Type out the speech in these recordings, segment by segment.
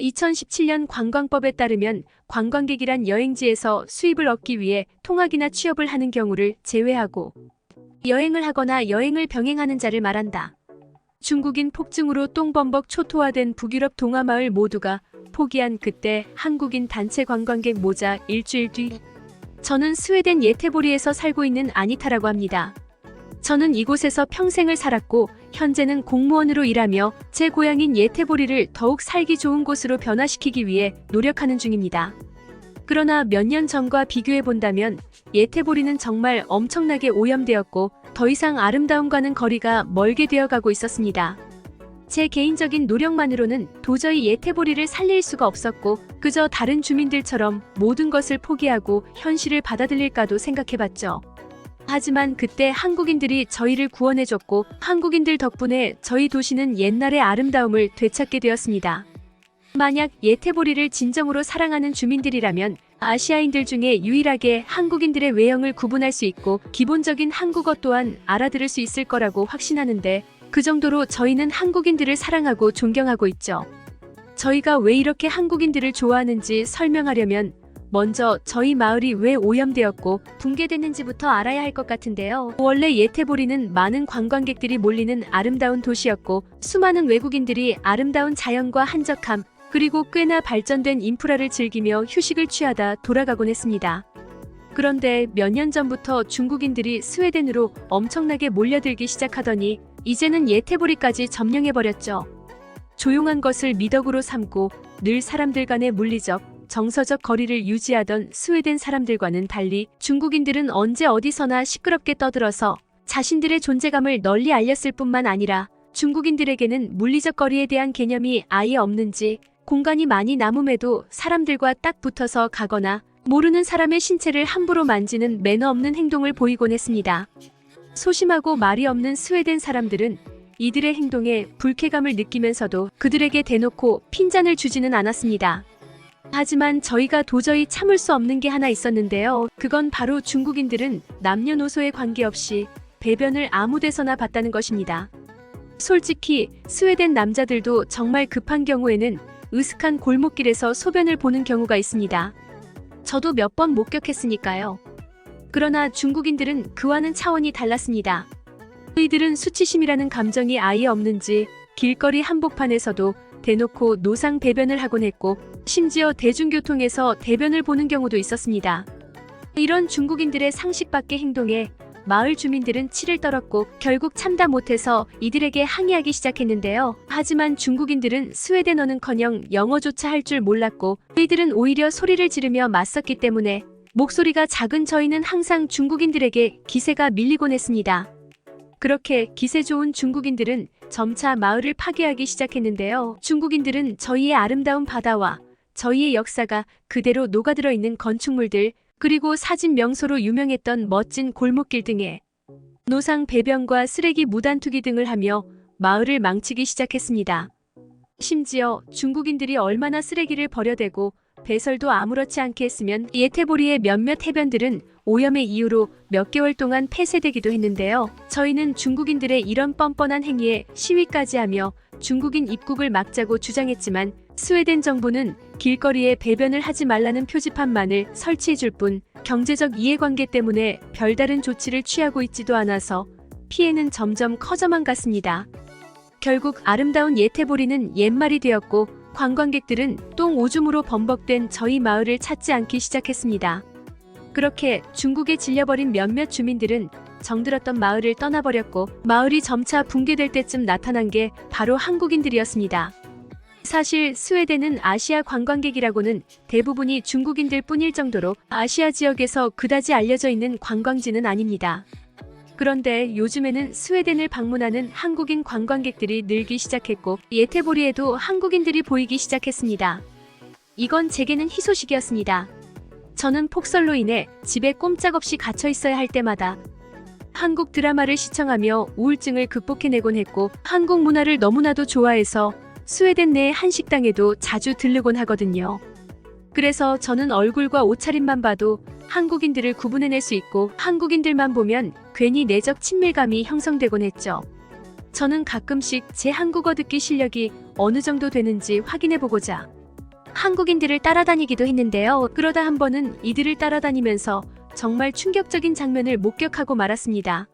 2017년 관광법에 따르면 관광객이란 여행지에서 수입을 얻기 위해 통학이나 취업을 하는 경우를 제외하고 여행을 하거나 여행을 병행하는 자를 말한다. 중국인 폭증으로 똥범벅 초토화된 북유럽 동아마을 모두가 포기한 그때 한국인 단체 관광객 모자 일주일 뒤 저는 스웨덴 예테보리에서 살고 있는 아니타라고 합니다. 저는 이곳에서 평생을 살았고 현재는 공무원으로 일하며 제 고향인 예테보리를 더욱 살기 좋은 곳으로 변화시키기 위해 노력하는 중입니다. 그러나 몇 년 전과 비교해 본다면 예테보리는 정말 엄청나게 오염되었고 더 이상 아름다움과는 거리가 멀게 되어가고 있었습니다. 제 개인적인 노력만으로는 도저히 예테보리를 살릴 수가 없었고 그저 다른 주민들처럼 모든 것을 포기하고 현실을 받아들일까도 생각해봤죠. 하지만 그때 한국인들이 저희를 구원해줬고 한국인들 덕분에 저희 도시는 옛날의 아름다움을 되찾게 되었습니다. 만약 예테보리를 진정으로 사랑하는 주민들이라면 아시아인들 중에 유일하게 한국인들의 외형을 구분할 수 있고 기본적인 한국어 또한 알아들을 수 있을 거라고 확신하는데 그 정도로 저희는 한국인들을 사랑하고 존경하고 있죠. 저희가 왜 이렇게 한국인들을 좋아하는지 설명하려면 먼저 저희 마을이 왜 오염되었고 붕괴됐는지부터 알아야 할 것 같은데요. 원래 예테보리는 많은 관광객들이 몰리는 아름다운 도시였고 수많은 외국인들이 아름다운 자연과 한적함 그리고 꽤나 발전된 인프라를 즐기며 휴식을 취하다 돌아가곤 했습니다. 그런데 몇 년 전부터 중국인들이 스웨덴으로 엄청나게 몰려들기 시작하더니 이제는 예테보리까지 점령해버렸죠. 조용한 것을 미덕으로 삼고 늘 사람들 간의 물리적, 정서적 거리를 유지하던 스웨덴 사람들과는 달리 중국인들은 언제 어디서나 시끄럽게 떠들어서 자신들의 존재감을 널리 알렸을 뿐만 아니라 중국인들에게는 물리적 거리에 대한 개념이 아예 없는지 공간이 많이 남음에도 사람들과 딱 붙어서 가거나 모르는 사람의 신체를 함부로 만지는 매너 없는 행동을 보이곤 했습니다. 소심하고 말이 없는 스웨덴 사람들은 이들의 행동에 불쾌감을 느끼면서도 그들에게 대놓고 핀잔을 주지는 않았습니다. 하지만 저희가 도저히 참을 수 없는 게 하나 있었는데요. 그건 바로 중국인들은 남녀노소에 관계없이 배변을 아무 데서나 봤다는 것입니다. 솔직히 스웨덴 남자들도 정말 급한 경우에는 으슥한 골목길에서 소변을 보는 경우가 있습니다. 저도 몇 번 목격했으니까요. 그러나 중국인들은 그와는 차원이 달랐습니다. 이들은 수치심이라는 감정이 아예 없는지 길거리 한복판에서도 대놓고 노상 배변을 하곤 했고 심지어 대중교통에서 대변을 보는 경우도 있었습니다. 이런 중국인들의 상식 밖의 행동에 마을 주민들은 치를 떨었고 결국 참다 못해서 이들에게 항의하기 시작했는데요. 하지만 중국인들은 스웨덴어는커녕 영어조차 할 줄 몰랐고 이들은 오히려 소리를 지르며 맞섰기 때문에 목소리가 작은 저희는 항상 중국인들에게 기세가 밀리곤 했습니다. 그렇게 기세 좋은 중국인들은 점차 마을을 파괴하기 시작했는데요. 중국인들은 저희의 아름다운 바다와 저희의 역사가 그대로 녹아들어 있는 건축물들 그리고 사진 명소로 유명했던 멋진 골목길 등에 노상 배변과 쓰레기 무단 투기 등을 하며 마을을 망치기 시작했습니다. 심지어 중국인들이 얼마나 쓰레기를 버려대고 배설도 아무렇지 않게 했으면 예테보리의 몇몇 해변들은 오염의 이유로 몇 개월 동안 폐쇄되기도 했는데요. 저희는 중국인들의 이런 뻔뻔한 행위에 시위까지 하며 중국인 입국을 막자고 주장했지만 스웨덴 정부는 길거리에 배변을 하지 말라는 표지판만을 설치해줄 뿐 경제적 이해관계 때문에 별다른 조치를 취하고 있지도 않아서 피해는 점점 커져만 갔습니다. 결국 아름다운 예테보리는 옛말이 되었고 관광객들은 똥 오줌으로 범벅된 저희 마을을 찾지 않기 시작했습니다. 그렇게 중국에 질려버린 몇몇 주민들은 정들었던 마을을 떠나버렸고 마을이 점차 붕괴될 때쯤 나타난 게 바로 한국인들이었습니다. 사실 스웨덴은 아시아 관광객이라고는 대부분이 중국인들 뿐일 정도로 아시아 지역에서 그다지 알려져 있는 관광지는 아닙니다. 그런데 요즘에는 스웨덴을 방문하는 한국인 관광객들이 늘기 시작했고 예테보리에도 한국인들이 보이기 시작했습니다. 이건 제게는 희소식이었습니다. 저는 폭설로 인해 집에 꼼짝없이 갇혀 있어야 할 때마다 한국 드라마를 시청하며 우울증을 극복해내곤 했고 한국 문화를 너무나도 좋아해서 스웨덴 내의 한식당에도 자주 들르곤 하거든요. 그래서 저는 얼굴과 옷차림만 봐도 한국인들을 구분해낼 수 있고 한국인들만 보면 괜히 내적 친밀감이 형성되곤 했죠. 저는 가끔씩 제 한국어 듣기 실력이 어느 정도 되는지 확인해보고자 한국인들을 따라다니기도 했는데요. 그러다 한 번은 이들을 따라다니면서 정말 충격적인 장면을 목격하고 말았습니다.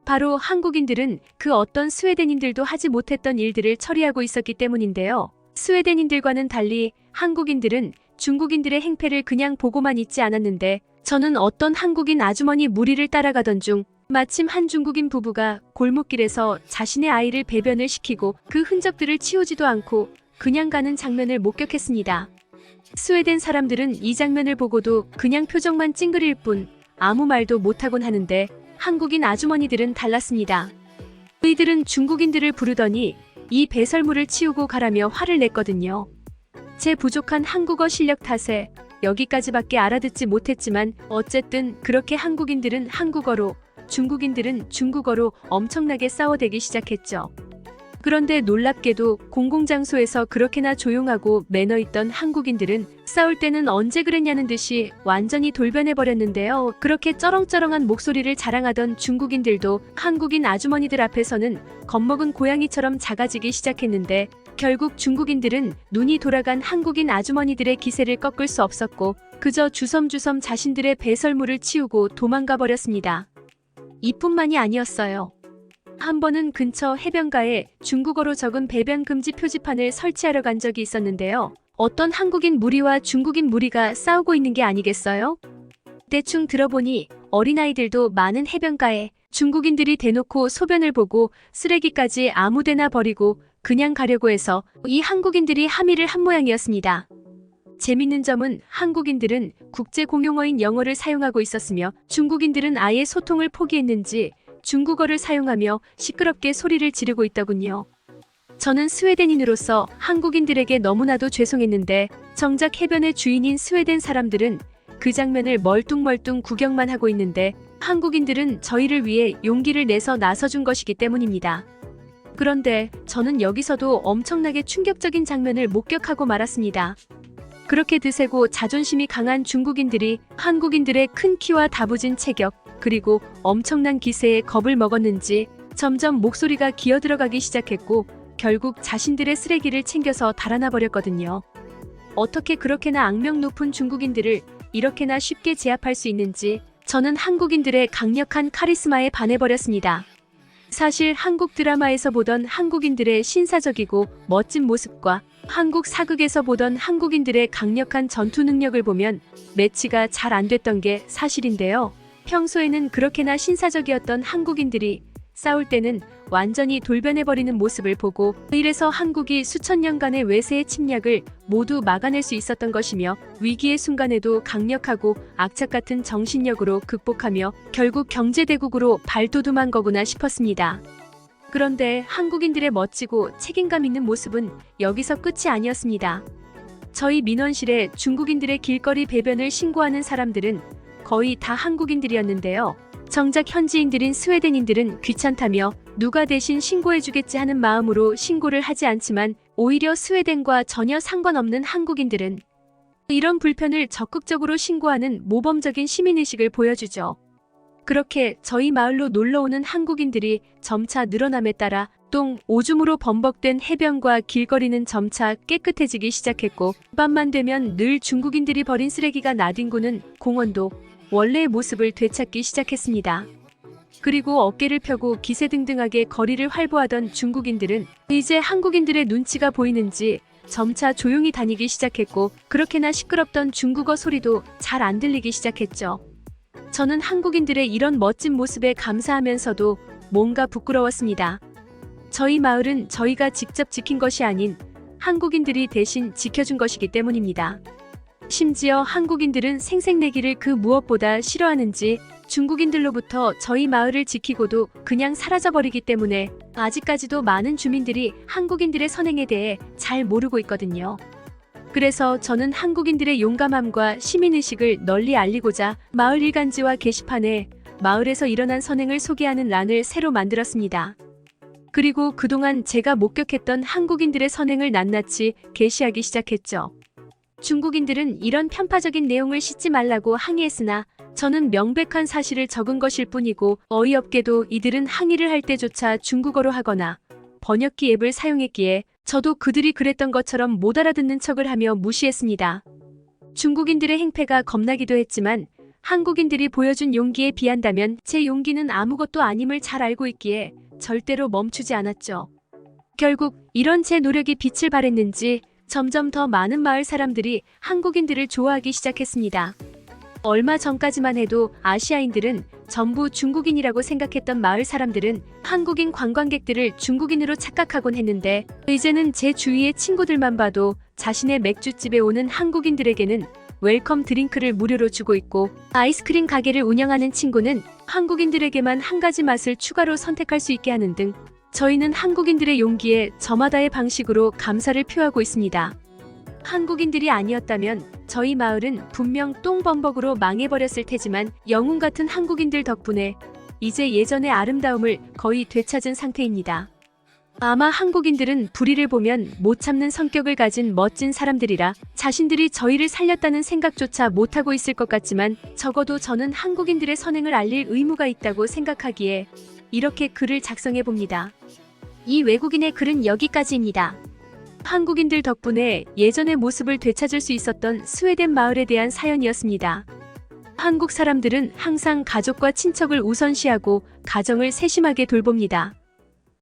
바로 한국인들은 그 어떤 스웨덴인들도 하지 못했던 일들을 처리하고 있었기 때문인데요. 스웨덴인들과는 달리 한국인들은 중국인들의 행패를 그냥 보고만 있지 않았는데, 저는 어떤 한국인 아주머니 무리를 따라가던 중 마침 한 중국인 부부가 골목길에서 자신의 아이를 배변을 시키고 그 흔적들을 치우지도 않고 그냥 가는 장면을 목격했습니다. 스웨덴 사람들은 이 장면을 보고도 그냥 표정만 찡그릴 뿐 아무 말도 못하곤 하는데, 한국인 아주머니들은 달랐습니다. 이들은 중국인들을 부르더니 이 배설물을 치우고 가라며 화를 냈거든요. 제 부족한 한국어 실력 탓에 여기까지밖에 알아듣지 못했지만 어쨌든 그렇게 한국인들은 한국어로, 중국인들은 중국어로 엄청나게 싸워대기 시작했죠. 그런데 놀랍게도 공공장소에서 그렇게나 조용하고 매너 있던 한국인들은 싸울 때는 언제 그랬냐는 듯이 완전히 돌변해버렸는데요. 그렇게 쩌렁쩌렁한 목소리를 자랑하던 중국인들도 한국인 아주머니들 앞에서는 겁먹은 고양이처럼 작아지기 시작했는데, 결국 중국인들은 눈이 돌아간 한국인 아주머니들의 기세를 꺾을 수 없었고 그저 주섬주섬 자신들의 배설물을 치우고 도망가 버렸습니다. 이뿐만이 아니었어요. 한 번은 근처 해변가에 중국어로 적은 배변 금지 표지판을 설치하러 간 적이 있었는데요. 어떤 한국인 무리와 중국인 무리가 싸우고 있는 게 아니겠어요? 대충 들어보니 어린아이들도 많은 해변가에 중국인들이 대놓고 소변을 보고 쓰레기까지 아무데나 버리고 그냥 가려고 해서 이 한국인들이 함의를 한 모양이었습니다. 재밌는 점은 한국인들은 국제 공용어인 영어를 사용하고 있었으며 중국인들은 아예 소통을 포기했는지 중국어를 사용하며 시끄럽게 소리를 지르고 있더군요. 저는 스웨덴인으로서 한국인들에게 너무나도 죄송했는데, 정작 해변의 주인인 스웨덴 사람들은 그 장면을 멀뚱멀뚱 구경만 하고 있는데, 한국인들은 저희를 위해 용기를 내서 나서준 것이기 때문입니다. 그런데 저는 여기서도 엄청나게 충격적인 장면을 목격하고 말았습니다. 그렇게 드세고 자존심이 강한 중국인들이 한국인들의 큰 키와 다부진 체격, 그리고 엄청난 기세에 겁을 먹었는지 점점 목소리가 기어들어가기 시작했고 결국 자신들의 쓰레기를 챙겨서 달아나 버렸거든요. 어떻게 그렇게나 악명 높은 중국인들을 이렇게나 쉽게 제압할 수 있는지 저는 한국인들의 강력한 카리스마에 반해버렸습니다. 사실 한국 드라마에서 보던 한국인들의 신사적이고 멋진 모습과 한국 사극에서 보던 한국인들의 강력한 전투 능력을 보면 매치가 잘 안 됐던 게 사실인데요. 평소에는 그렇게나 신사적이었던 한국인들이 싸울 때는 완전히 돌변해버리는 모습을 보고, 이래서 한국이 수천 년간의 외세의 침략을 모두 막아낼 수 있었던 것이며 위기의 순간에도 강력하고 악착 같은 정신력으로 극복하며 결국 경제대국으로 발돋움한 거구나 싶었습니다. 그런데 한국인들의 멋지고 책임감 있는 모습은 여기서 끝이 아니었습니다. 저희 민원실에 중국인들의 길거리 배변을 신고하는 사람들은 거의 다 한국인들이었는데요. 정작 현지인들인 스웨덴인들은 귀찮다며 누가 대신 신고해주겠지 하는 마음으로 신고를 하지 않지만, 오히려 스웨덴과 전혀 상관없는 한국인들은 이런 불편을 적극적으로 신고하는 모범적인 시민의식을 보여주죠. 그렇게 저희 마을로 놀러오는 한국인들이 점차 늘어남에 따라 오줌으로 범벅된 해변과 길거리는 점차 깨끗해지기 시작했고, 밤만 되면 늘 중국인들이 버린 쓰레기가 나뒹구는 공원도 원래의 모습을 되찾기 시작했습니다. 그리고 어깨를 펴고 기세등등하게 거리를 활보하던 중국인들은 이제 한국인들의 눈치가 보이는지 점차 조용히 다니기 시작했고, 그렇게나 시끄럽던 중국어 소리도 잘 안 들리기 시작했죠. 저는 한국인들의 이런 멋진 모습에 감사하면서도 뭔가 부끄러웠습니다. 저희 마을은 저희가 직접 지킨 것이 아닌 한국인들이 대신 지켜준 것이기 때문입니다. 심지어 한국인들은 생색내기를 그 무엇보다 싫어하는지 중국인들로부터 저희 마을을 지키고도 그냥 사라져버리기 때문에 아직까지도 많은 주민들이 한국인들의 선행에 대해 잘 모르고 있거든요. 그래서 저는 한국인들의 용감함과 시민의식을 널리 알리고자 마을 일간지와 게시판에 마을에서 일어난 선행을 소개하는 란을 새로 만들었습니다. 그리고 그동안 제가 목격했던 한국인들의 선행을 낱낱이 게시하기 시작했죠. 중국인들은 이런 편파적인 내용을 싣지 말라고 항의했으나 저는 명백한 사실을 적은 것일 뿐이고, 어이없게도 이들은 항의를 할 때조차 중국어로 하거나 번역기 앱을 사용했기에 저도 그들이 그랬던 것처럼 못 알아듣는 척을 하며 무시했습니다. 중국인들의 행패가 겁나기도 했지만 한국인들이 보여준 용기에 비한다면 제 용기는 아무것도 아님을 잘 알고 있기에 절대로 멈추지 않았죠. 결국 이런 제 노력이 빛을 발했는지 점점 더 많은 마을 사람들이 한국인들을 좋아하기 시작했습니다. 얼마 전까지만 해도 아시아인들은 전부 중국인이라고 생각했던 마을 사람들은 한국인 관광객들을 중국인으로 착각하곤 했는데 이제는 제 주위의 친구들만 봐도 자신의 맥주집에 오는 한국인들에게는 웰컴 드링크를 무료로 주고 있고 아이스크림 가게를 운영하는 친구는 한국인들에게만 한 가지 맛을 추가로 선택할 수 있게 하는 등 저희는 한국인들의 용기에 저마다의 방식으로 감사를 표하고 있습니다. 한국인들이 아니었다면 저희 마을은 분명 똥범벅으로 망해버렸을 테지만 영웅 같은 한국인들 덕분에 이제 예전의 아름다움을 거의 되찾은 상태입니다. 아마 한국인들은 불의를 보면 못 참는 성격을 가진 멋진 사람들이라 자신들이 저희를 살렸다는 생각조차 못하고 있을 것 같지만 적어도 저는 한국인들의 선행을 알릴 의무가 있다고 생각하기에 이렇게 글을 작성해 봅니다. 이 외국인의 글은 여기까지입니다. 한국인들 덕분에 예전의 모습을 되찾을 수 있었던 스웨덴 마을에 대한 사연이었습니다. 한국 사람들은 항상 가족과 친척을 우선시하고 가정을 세심하게 돌봅니다.